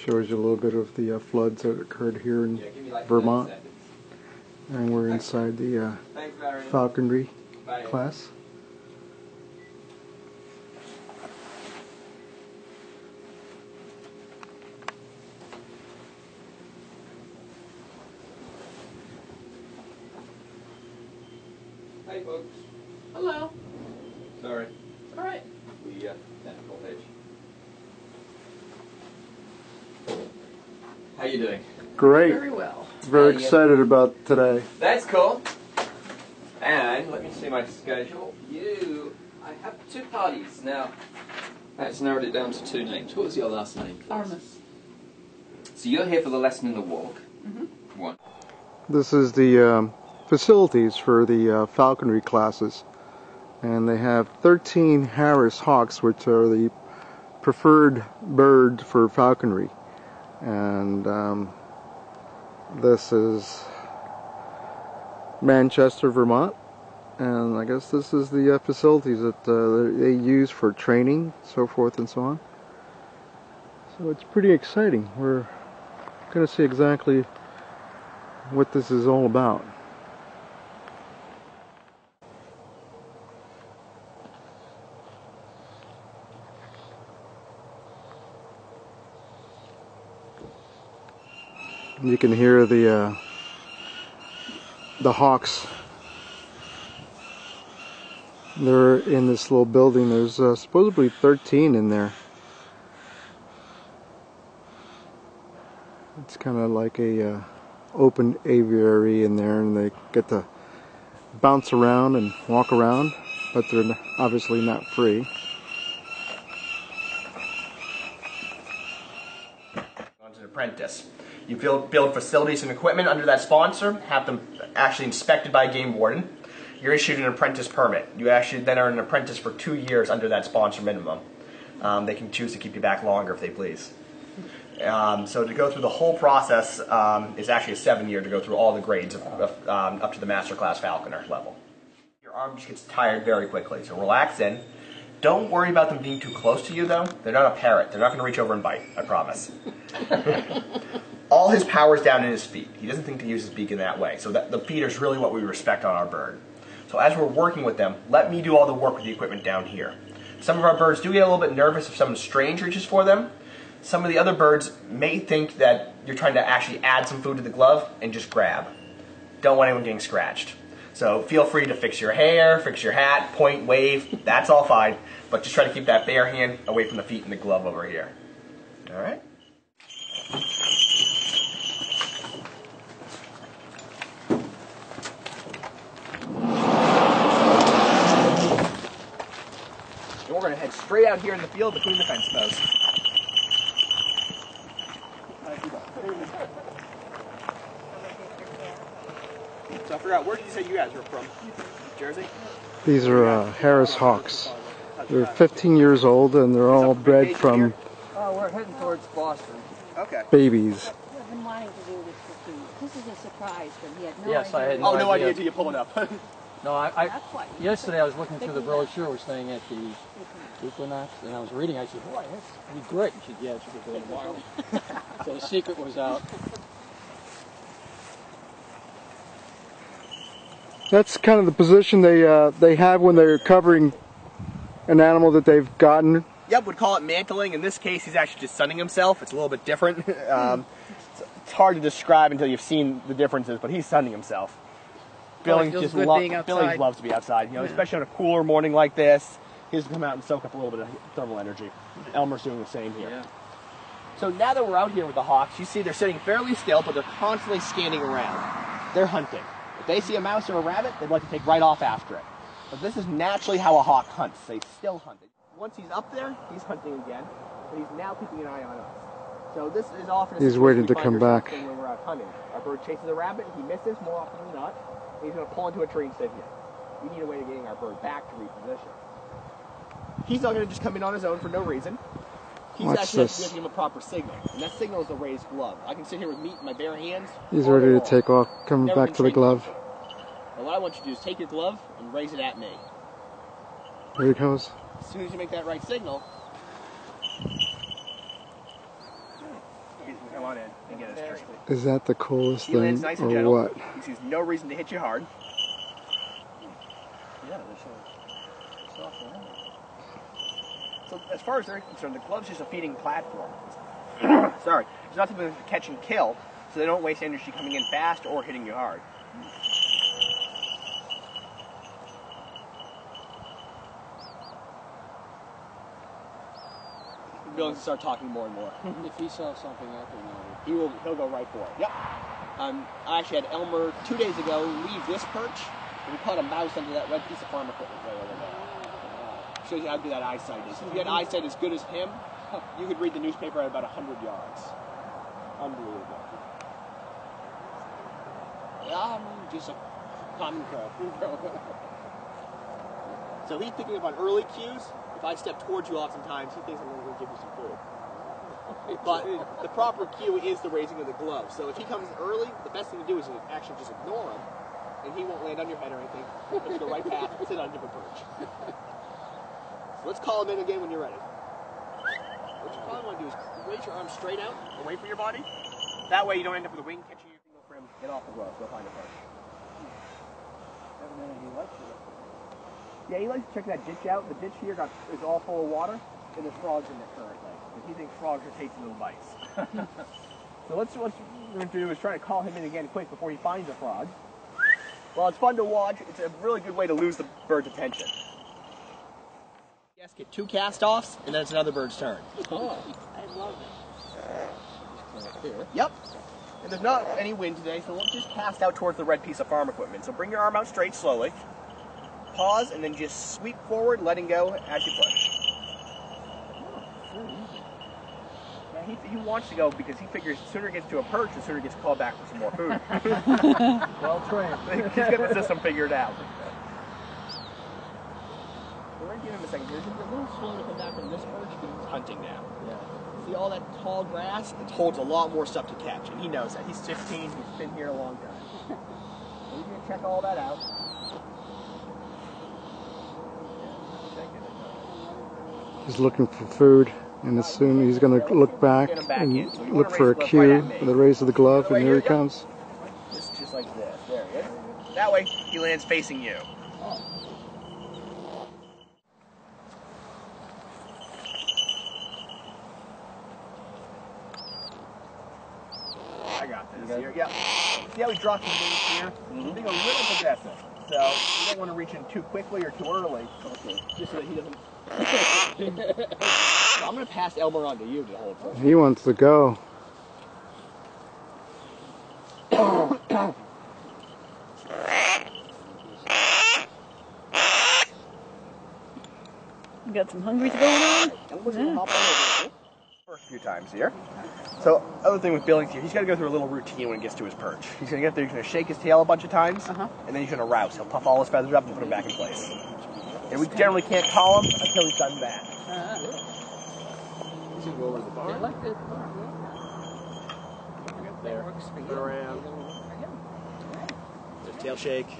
Shows you a little bit of the floods that occurred here in Vermont. And we're inside the Falconry class. Hey folks. Hello. Sorry. All right. The technical page. How you doing? Great. Very well. Very excited about today. That's cool. And let me see my schedule. I have 2 parties now. That's narrowed it down to 2 names. What was your last name? Armis. So you're here for the lesson in the walk. Mm-hmm. 1. This is the facilities for the falconry classes, and they have 13 Harris hawks, which are the preferred bird for falconry. And this is Manchester, Vermont, and I guess this is the facilities that they use for training, so forth and so on. So it's pretty exciting. We're going to see exactly what this is all about. You can hear the hawks. They're in this little building. There's supposedly 13 in there. It's kind of like a open aviary in there, and they get to bounce around and walk around, but they're obviously not free. An apprentice. You build facilities and equipment under that sponsor, have them actually inspected by a game warden. You're issued an apprentice permit. You actually then are an apprentice for 2 years under that sponsor minimum. They can choose to keep you back longer if they please. So to go through the whole process is actually a 7-year to go through all the grades up to the master class falconer level. Your arm just gets tired very quickly, so relax in. Don't worry about them being too close to you though. They're not a parrot. They're not going to reach over and bite, I promise. All his power is down in his feet. He doesn't think to use his beak in that way. So the feet is really what we respect on our bird. So as we're working with them, let me do all the work with the equipment down here. Some of our birds do get a little bit nervous if someone strange reaches for them. Some of the other birds may think that you're trying to actually add some food to the glove and just grab. Don't want anyone getting scratched. So feel free to fix your hair, fix your hat, point, wave, that's all fine. But just try to keep that bare hand away from the feet and the glove over here. All right? And we're going to head straight out here in the field between the fence posts. So I forgot, where did you say you guys were from? Jersey? These are Harris hawks. They're 15 years old, and they're all bred from we're heading towards Boston. Okay. babies. I've been wanting to do this for 2 years. This is a surprise, but he had no Yes, idea. I had Oh, no idea until you pull it up. No, That's why. yesterday I was looking through the brochure. We're staying at the Equinox, and I was reading. I said, "Boy, that's be great." She said, "Yeah, it's a little wild." So the secret was out. That's kind of the position they have when they're covering an animal that they've gotten. Yep, would call it mantling. In this case, he's actually just sunning himself. It's a little bit different. It's hard to describe until you've seen the differences, but he's sunning himself. Billy feels good being outside. loves to be outside. You know, especially on a cooler morning like this, he has to come out and soak up a little bit of thermal energy. Elmer's doing the same here. Yeah. So now that we're out here with the hawks, you see they're sitting fairly still, but they're constantly scanning around. They're hunting. If they see a mouse or a rabbit, they'd like to take right off after it. But this is naturally how a hawk hunts. They still hunt. Once he's up there, he's hunting again, but he's now keeping an eye on us. So this is often a He's situation waiting we to find come ourselves back. in when we're out hunting. Our bird chases a rabbit, he misses more often than not, and he's going to pull into a tree and sit here. We need a way of getting our bird back to reposition. He's not going to just come in on his own for no reason. He's Watch actually this. going to give him a proper signal, and that signal is the raised glove. I can sit here with meat in my bare hands. He's all ready day to long. take off, coming Never back been to the trained glove. before. And what I want you to do is take your glove and raise it at me. Here he goes. As soon as you make that right signal, He's going to come on in and get his treat. Is that the coolest He thing, lands nice and or gentle. what? He sees no reason to hit you hard. Yeah, they're so soft and light. So as far as they're concerned, the glove's just a feeding platform. Sorry. It's not something to catch and kill, so they don't waste energy coming in fast or hitting you hard. Billings will start talking more and more. If he saw something out there now, He'll go right for it. Yep. I actually had Elmer 2 days ago leave this perch, and we caught a mouse under that red piece of farm equipment right over there. Shows you how good that eyesight is. If you had eyesight as good as him, you could read the newspaper at about 100 yards. Unbelievable. Just a common crow. So he's thinking about early cues. If I step towards you oftentimes, he thinks I'm going to give you some food. But the proper cue is the raising of the glove. So if he comes early, the best thing to do is to actually just ignore him, and he won't land on your head or anything. He'll just go right past and sit on a different perch. So let's call him in again when you're ready. What you probably want to do is raise your arms straight out, away from your body. That way you don't end up with a wing catching your finger for him. Get off the glove, go find a perch. he likes it. Yeah, he likes to check that ditch out. The ditch here is all full of water, and there's frogs in it currently. And he thinks frogs are tasty little bites. So what we're going to do is try to call him in again quick before he finds a frog. Well, it's fun to watch. It's a really good way to lose the bird's attention. Yes, get 2 cast-offs, and then it's another bird's turn. Oh. I love it. Yep. And there's not any wind today, so we'll just cast out towards the red piece of farm equipment. So bring your arm out straight slowly. Pause, and then just sweep forward, letting go as you push. Yeah, he wants to go because he figures the sooner he gets to a perch, the sooner he gets called back for some more food. Well trained. He's got the system figured out. We're going to give him a second. He's a little slow to come back from this perch because he's hunting now. Yeah. See all that tall grass? It holds a lot more stuff to catch, and he knows that. He's 15. He's been here a long time. So he's going to check all that out. He's looking for food, and as soon he's going to look back and look for a cue for the raise of the glove, and here he comes. Just like this. There he is. That way, he lands facing you. I got this here. Yeah. See how he drops his wings here? He's being a little possessive. So you don't want to reach in too quickly or too early. Okay. Just so that he doesn't. So I'm going to pass Elmer on to you to hold for. He wants to go. You got some hungries going on? Elmer's going to hop on over first few times here. So, other thing with Billings here, he's got to go through a little routine when he gets to his perch. He's going to get there, he's going to shake his tail a bunch of times, and then he's going to rouse. He'll puff all his feathers up and put them back in place. And we generally can't call him until he's done that. He's going to go over to the barn. I like it. There. Turn around. Just tail shake.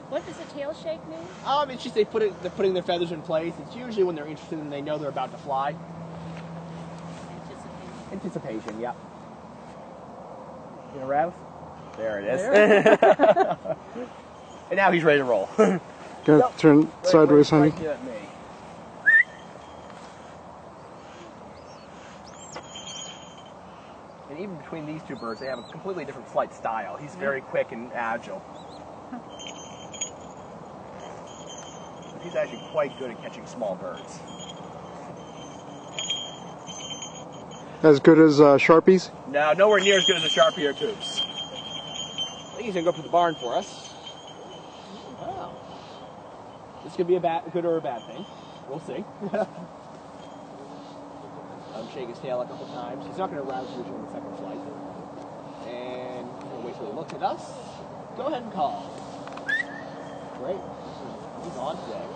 What does a tail shake mean? It's just they're putting their feathers in place. It's usually when they're interested and they know they're about to fly. Anticipation, yep. You gonna rouse? There it is. And now he's ready to roll. Gonna turn sideways, honey. Right at me. And even between these two birds, they have a completely different flight style. He's very quick and agile. He's actually quite good at catching small birds. As good as Sharpies? No, nowhere near as good as the Sharpie or Tubes. I think he's going to go up to the barn for us. Wow. This could be a good or a bad thing. We'll see. Shake his tail a couple times. He's not going to rouse usually in the second flight. And we'll wait till he looks at us. Go ahead and call. Great. He's on today.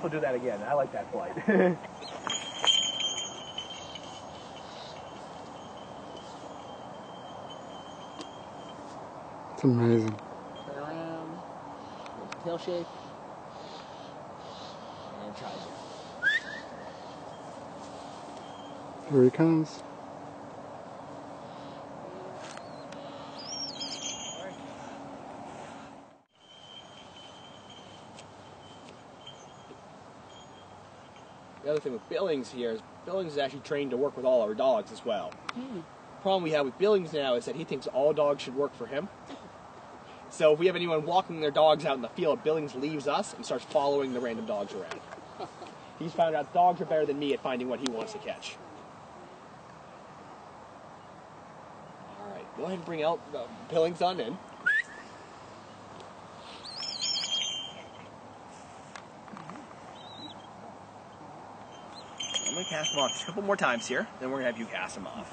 will do that again. I like that flight. It's amazing. Turn around. Tail shake. And try again. Here he comes. The other thing with Billings here is Billings is actually trained to work with all our dogs as well. The problem we have with Billings now is that he thinks all dogs should work for him. So if we have anyone walking their dogs out in the field, Billings leaves us and starts following the random dogs around. He's found out dogs are better than me at finding what he wants to catch. All right, go ahead and bring out Billings on in. I'm going to cast him off just a couple more times here, then we're going to have you cast him off.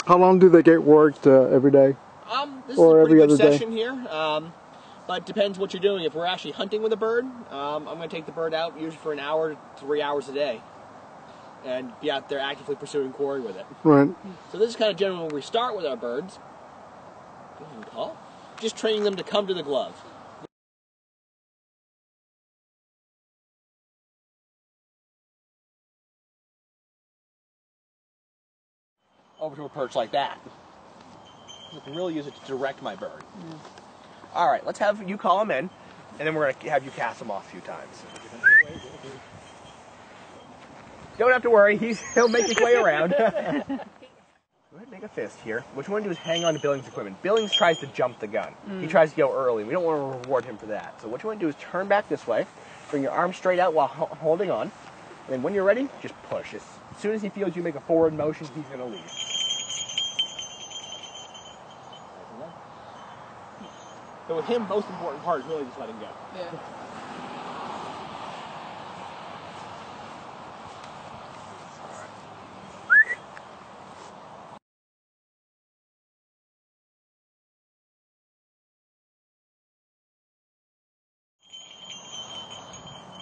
How long do they get worked every day? This Or is a pretty every good other day? session here, but it depends what you're doing. If we're actually hunting with a bird, I'm going to take the bird out usually for an hour to 3 hours a day and be out there actively pursuing quarry with it. Right. So this is kind of generally where we start with our birds. Go ahead and call. Just training them to come to the glove. Over to a perch like that. I can really use it to direct my bird. All right, let's have you call him in, and then we're going to have you cast him off a few times. Don't have to worry, he'll make his way around. Go ahead and make a fist here. What you want to do is hang on to Billings' equipment. Billings tries to jump the gun. He tries to go early. We don't want to reward him for that. So what you want to do is turn back this way, bring your arm straight out while holding on, and then when you're ready, just push. As soon as he feels you make a forward motion, he's going to leave. So with him, most important part is really just letting go. Yeah.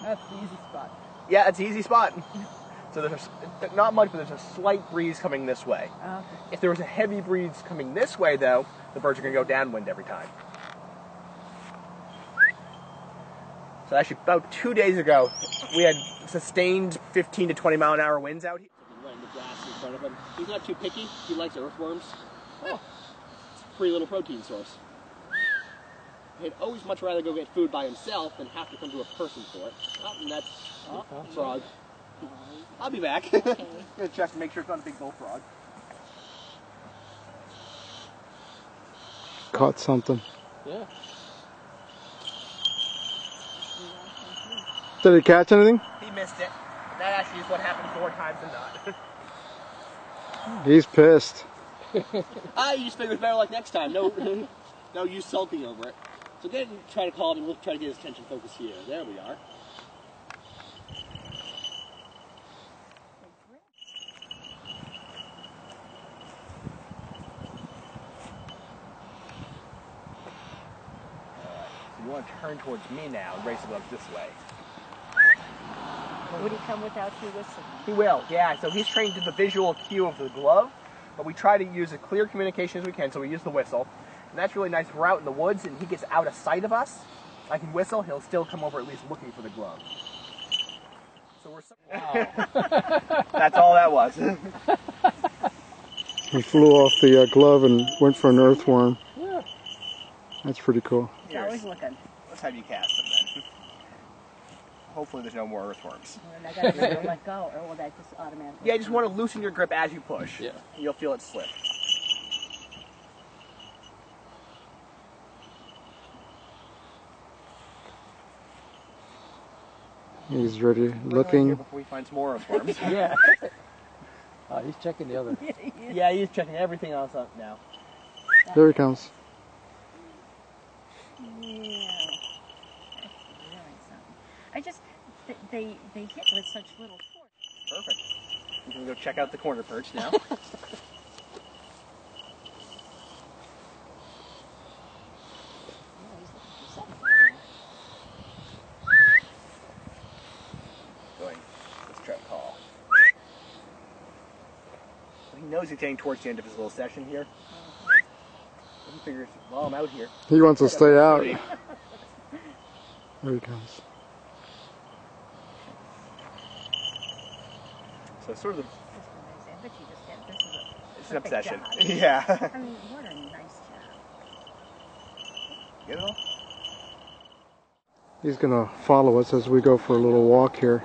That's the easy spot. Yeah, it's an easy spot. So there's not much, but there's a slight breeze coming this way. Okay. If there was a heavy breeze coming this way, though, the birds are going to go downwind every time. So actually, about 2 days ago, we had sustained 15 to 20 mile an hour winds out here. Right in the grass in front of him. He's not too picky. He likes earthworms. Oh, it's a free little protein source. He'd always much rather go get food by himself than have to come to a person for it. Oh, and that's a frog. I'll be back. I'm gonna check and make sure it's not a big bullfrog. Caught something. Yeah. Did he catch anything? He missed it. That actually is what happened 4 times and not. He's pissed. You just figure it's better like next time. No, no use sulking over it. So then try to call him and we'll try to get his attention focused here. There we are. So you want to turn towards me now and raise the gloves this way. Would he come without you whistling? He will, yeah. So he's trained to the visual cue of the glove, but we try to use as clear communication as we can, so we use the whistle. And that's really nice. If we're out in the woods and he gets out of sight of us, I can whistle, he'll still come over at least looking for the glove. So we're wow. That's all that was. He flew off the glove and went for an earthworm. Yeah. That's pretty cool. He's always looking. Let's have you cast him then. Hopefully there's no more earthworms. And I gotta be able to let go, or will that just automatically? Yeah, you just want to loosen your grip as you push. Yeah. You'll feel it slip. He's ready, looking. Before we find some more earthworms. Yeah. He's checking the other. Yeah, he's checking everything else up now. There he comes. Yeah. That's really something. I just, they hit with such little force. Perfect. You can go check out the corner perch now. Try to call. He knows he's getting towards the end of his little session here. He figures, well, I'm out here. He wants to stay out. There he comes. So sort of the... I bet you just get, this is a It's an obsession. job. Yeah. I mean, what a nice job. Get it all? He's going to follow us as we go for a little walk here.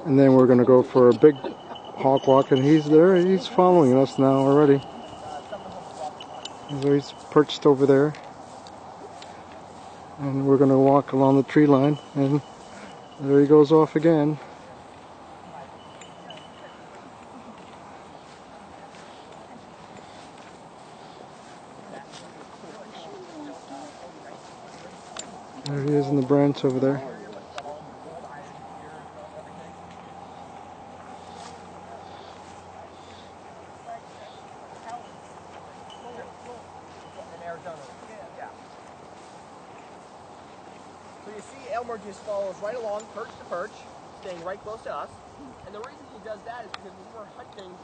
And then we're going to go for a big hawk walk, and he's there. He's following us now already. So he's perched over there. And we're going to walk along the tree line, and there he goes off again. There he is in the branch over there. So you see Elmer just follows right along, perch to perch, staying right close to us. And the reason he does that is because when we're hunting,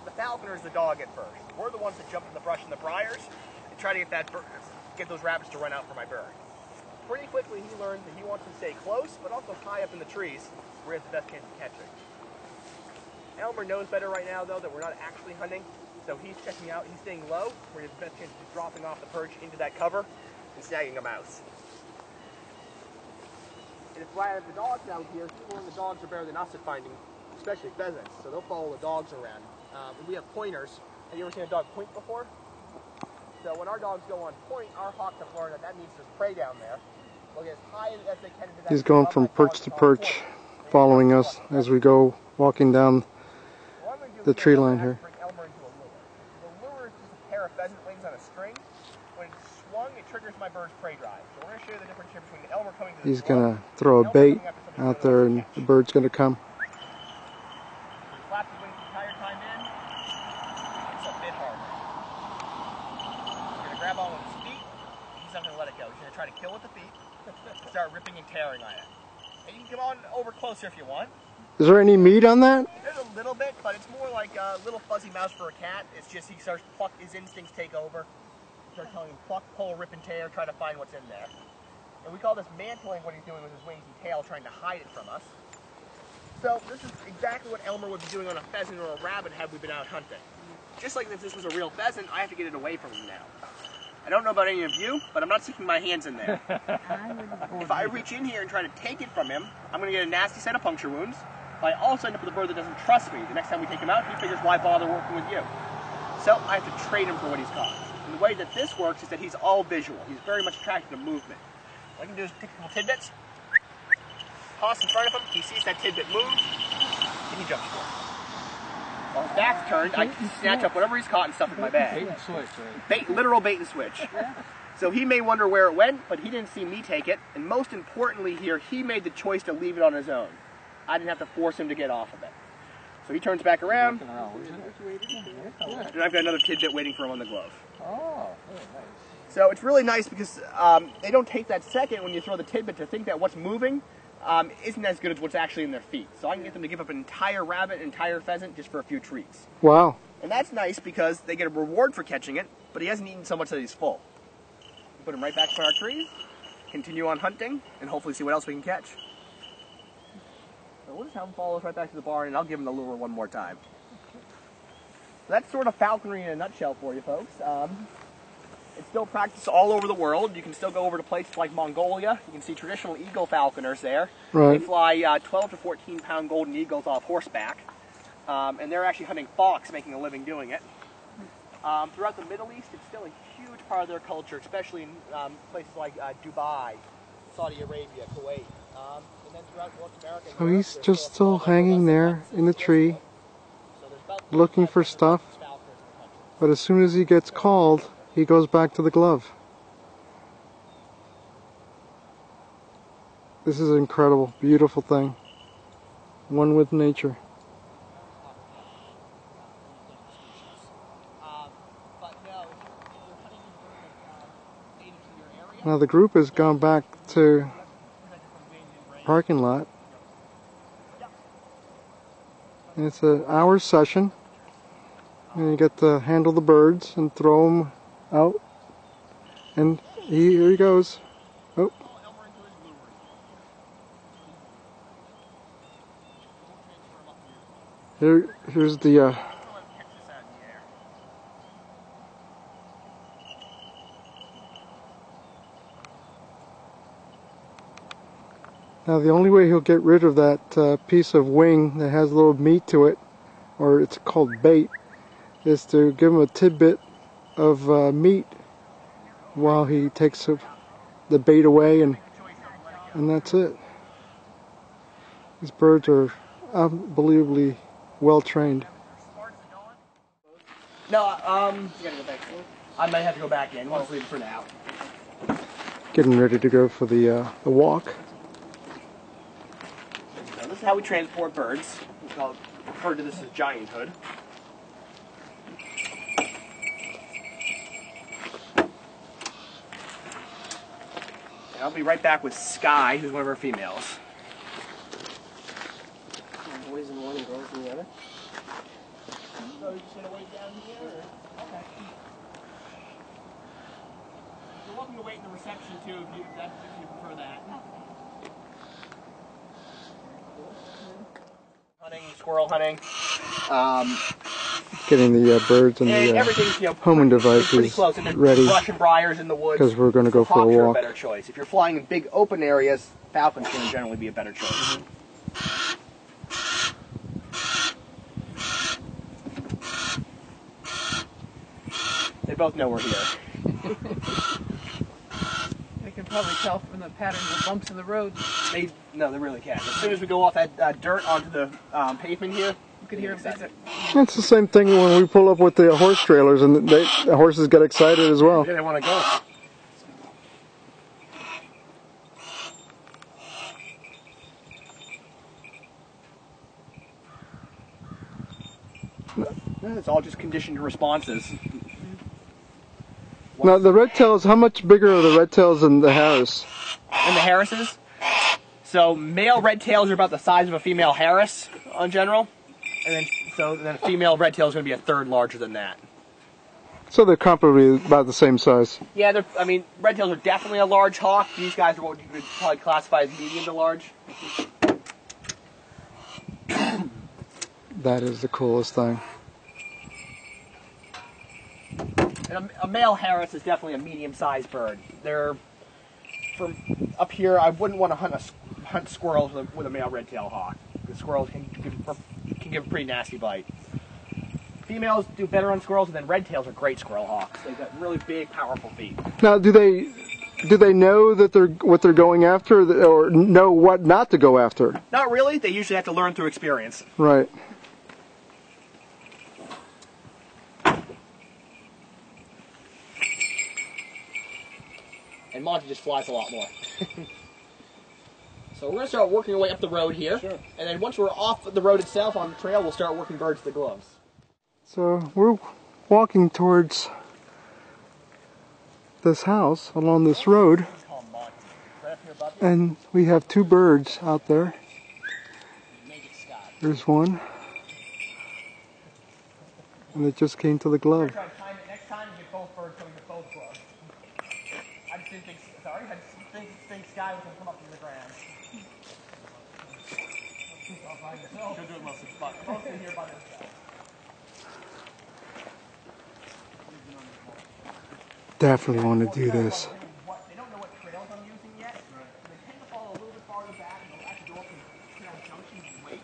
the falconer is the dog at first. We're the ones that jump in the brush and the briars and try to get those rabbits to run out for my bird. Pretty quickly he learns that he wants to stay close, but also high up in the trees where he has the best chance of catching. Elmer knows better right now though that we're not actually hunting, so he's checking out, he's staying low where he has the best chance of dropping off the perch into that cover and snagging a mouse. And if I have the dogs out here, people and the dogs are better than us at finding, especially pheasants, so they'll follow the dogs around. We have pointers. Have you ever seen a dog point before? So when our dogs go on point, our hawks have learned that means there's prey down there. They'll get as high as they can into that. He's going from perch to perch, following us as we go walking down the tree line here. Bring Elmer into a lure. The lure is just a pair of pheasant wings on a string. When it's swung, it triggers my bird's prey drive. So we're going to show you the difference here between Elmer coming to the He's going to throw a bait out there and the bird's going to come. Flap the wings the entire time in. It's a bit harder. He's going to grab on with his feet. He's not going to let it go. He's going to try to kill with the feet. Start ripping and tearing on it. And you can come on over closer if you want. Is there any meat on that? There's a little bit, but it's more like a little fuzzy mouse for a cat. It's just he starts to pluck, his instincts take over. Start telling him pluck, pull, rip and tear, try to find what's in there. And we call this mantling what he's doing with his wings and tail, trying to hide it from us. So this is exactly what Elmer would be doing on a pheasant or a rabbit had we been out hunting. Just like if this was a real pheasant, I have to get it away from him now. I don't know about any of you, but I'm not sticking my hands in there. If I reach in here and try to take it from him, I'm going to get a nasty set of puncture wounds. But I also end up with a bird that doesn't trust me. The next time we take him out, he figures, why bother working with you? So I have to trade him for what he's caught. And the way that this works is that he's all visual. He's very much attracted to movement. What I can do is take little tidbits, toss in front of him, he sees that tidbit move, and he jumps for it. While his back's turned, I can snatch up whatever he's caught and stuff in my bag. Bait and switch, right? Literal bait and switch. So he may wonder where it went, but he didn't see me take it. And most importantly here, he made the choice to leave it on his own. I didn't have to force him to get off of it. So he turns back around, and I've got another tidbit waiting for him on the glove. Oh, very nice. So it's really nice because they don't take that second when you throw the tidbit to think that what's moving isn't as good as what's actually in their feet. So I can get them to give up an entire rabbit, an entire pheasant, just for a few treats. Wow. And that's nice because they get a reward for catching it, but he hasn't eaten so much that he's full. We put him right back in our tree, continue on hunting, and hopefully see what else we can catch. So we'll just have him follow us right back to the barn, and I'll give him the lure one more time. So that's sort of falconry in a nutshell for you folks. It's still practiced all over the world. You can still go over to places like Mongolia. You can see traditional eagle falconers there. Right. They fly 12 to 14 pound golden eagles off horseback. And they're actually hunting fox, making a living doing it. Throughout the Middle East, it's still a huge part of their culture, especially in places like Dubai, Saudi Arabia, Kuwait. And then throughout North America. So he's just still hanging there in the tree, looking for stuff. But as soon as he gets called, he goes back to the glove. This is an incredible, beautiful thing. One with nature. Now the group has gone back to the parking lot. And it's an hour session. And you get to handle the birds and throw them out. And here he goes. Oh. Here's the now the only way he'll get rid of that piece of wing that has a little meat to it, or it's called bait, is to give him a tidbit of meat while he takes the bait away, and that's it. These birds are unbelievably well trained. No, you gotta go back in. I might have to go back in. We'll just leave it for now. Getting ready to go for the walk. So this is how we transport birds. We refer to this as gianthood. And I'll be right back with Sky, who's one of our females. Boys in one and girls in the other. So you just gonna wait down here, or? Okay. You're welcome to wait in the reception too, if you prefer that. Hunting, squirrel hunting. Getting the birds and the homing devices ready, brush and briars in the woods, because we're going to go for a walk. Hawks are a better choice. If you're flying in big open areas, falcons can generally be a better choice. They both know we're here. They can probably tell from the patterns of bumps in the road. No, they really can. As soon as we go off that dirt onto the pavement here, you can hear them visit. It's the same thing when we pull up with the horse trailers, and the horses get excited as well. Yeah, they want to go. It's all just conditioned responses. Now the red tails, how much bigger are the red tails than the Harris? And the Harrises? So male red tails are about the size of a female Harris in general, and then a female red tail is going to be a third larger than that. So they're comparably about the same size. Yeah, red tails are definitely a large hawk. These guys are what you could probably classify as medium to large. That is the coolest thing. And a male Harris is definitely a medium-sized bird. From up here, I wouldn't want to hunt squirrels with a male red-tailed hawk. The squirrels can give a pretty nasty bite. Females do better on squirrels, and then red tails are great squirrel hawks. They've got really big, powerful feet. Now, do they know that what they're going after, or know what not to go after? Not really. They usually have to learn through experience. Right. And Monty just flies a lot more. So we're going to start working our way up the road here. Sure. And then once we're off the road itself on the trail, we'll start working birds to the gloves. So we're walking towards this house along this road. And we have two birds out there. There's one. And it just came to the glove. Next time you get both birds coming to both gloves. I just didn't think Sky was going to come up from the ground. She'll do it mostly here by themselves. Definitely want to do this. They don't know what trails I'm using yet. They tend to follow a little bit farther back and they'll actually go up to trail junctions and wait.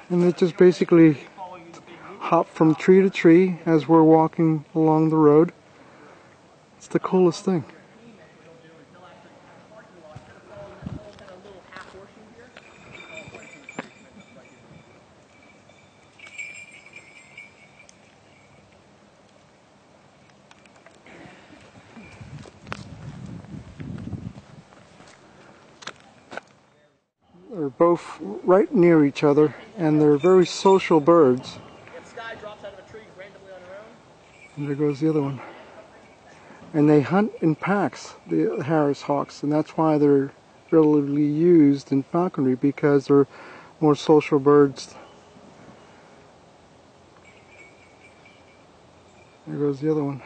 And they just basically hop from tree to tree as we're walking along the road. It's the coolest thing. They're both right near each other, and they're very social birds. Sky drops out of a tree randomly on her own. And there goes the other one. And they hunt in packs, the Harris hawks, and that's why they're relatively used in falconry, because they're more social birds There goes the other one.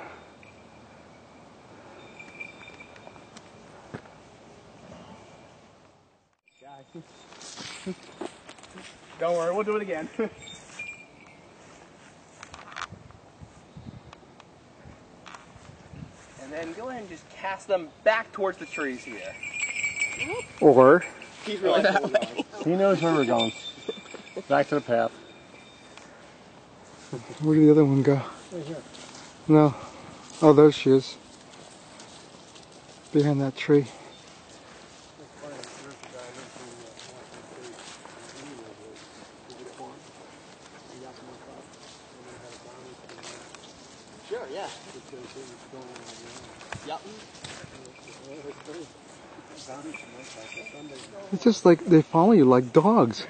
Don't worry, we'll do it again. And then go ahead and just cast them back towards the trees here. Or Keep going that way. He knows where we're going. Back to the path. where did the other one go? Right here. No. Oh, there she is. Behind that tree. Sure, yeah. Yep. It's just like they follow you like dogs.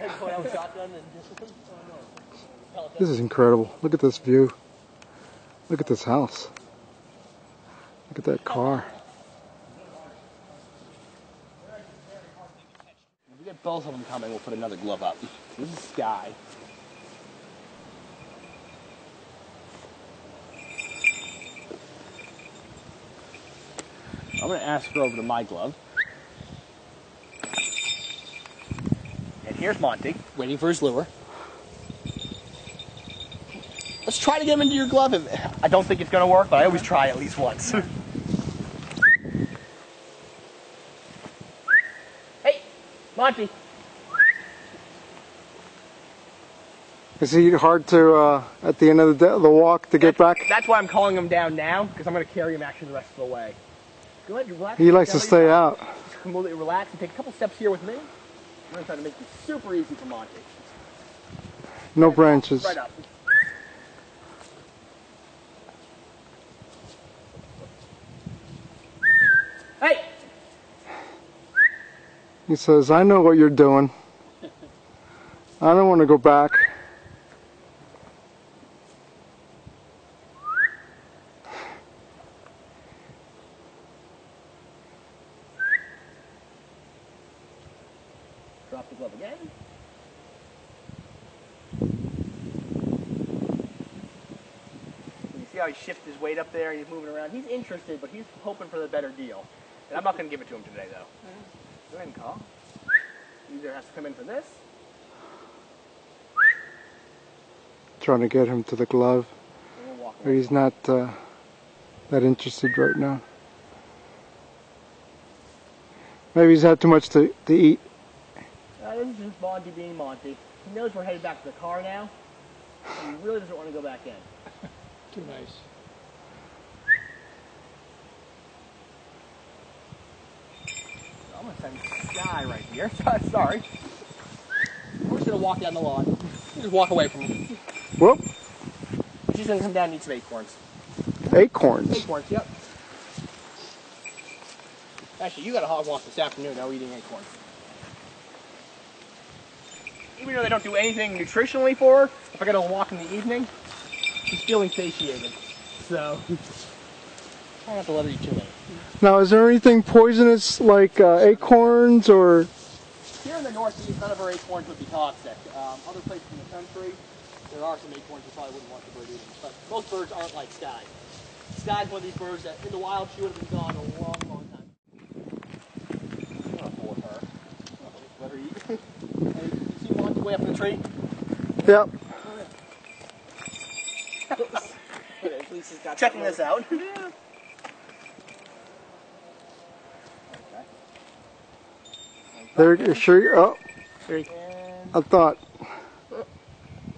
This is incredible. Look at this view. Look at this house. Look at that car. If we get both of them coming, we'll put another glove up. This is Sky. I'm going to ask her over to my glove. And here's Monty, waiting for his lure. Let's try to get him into your glove. I don't think it's going to work, but I always try at least once. Hey, Monty. Is he hard to, at the end of the walk, to get back? That's why I'm calling him down now, because I'm going to carry him actually the rest of the way. Go ahead, relax. He likes to stay out. Just completely relax and take a couple steps here with me. I'm going to try to make this super easy for Monty. No branches. Right up. Hey! He says, I know what you're doing. I don't want to go back. Drop the glove again. You see how he shifts his weight up there? He's moving around. He's interested, but he's hoping for the better deal. And I'm not going to give it to him today, though. Go ahead and call. He either has to come in for this. Trying to get him to the glove. And we'll walk But away. he's not that interested right now. Maybe he's had too much to eat. This is just Monty being Monty. He knows we're headed back to the car now. And he really doesn't want to go back in. Too nice. So I'm going to send Sky right here. Sorry. We're just going to walk down the lawn. Just walk away from him. Whoop. She's going to come down and eat some acorns. Acorns. Acorns, yep. Actually, you got a hog walk this afternoon, now eating acorns. Even though they don't do anything nutritionally for her, if I get a walk in the evening, she's feeling satiated. So, try not to let her eat too many. Now, is there anything poisonous like acorns or? Here in the Northeast, none of our acorns would be toxic. Other places in the country, there are some acorns you probably wouldn't want the bird eating. But most birds aren't like Sky. Sky's one of these birds that in the wild she would have been gone a long, long time. I'm gonna pull with her. Let her eat. Hey, you see Monty way up in the tree? Yep. At least he's got checking this out. There, sure. Oh, And I thought.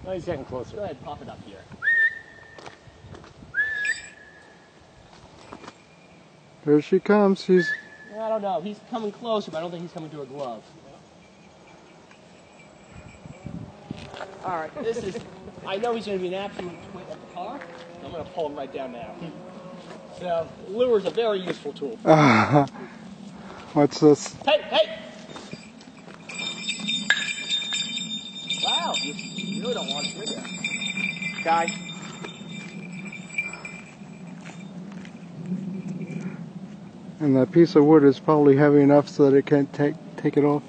Oh, he's getting closer. go ahead, pop it up here. There she comes. She's. I don't know. He's coming closer, but I don't think he's coming to a glove. All right, this is. I know he's going to be an absolute twit at the car. So I'm going to pull him right down now. So, lure is a very useful tool. What's this? Hey, hey! Wow, you really don't want it, do you? Guy. And that piece of wood is probably heavy enough so that it can't take it off.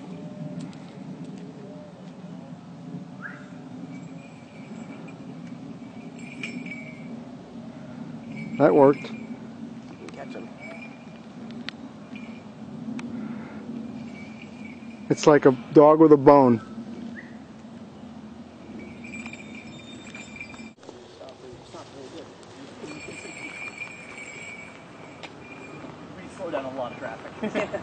That worked. Catch him. It's like a dog with a bone. We slow down a lot of traffic.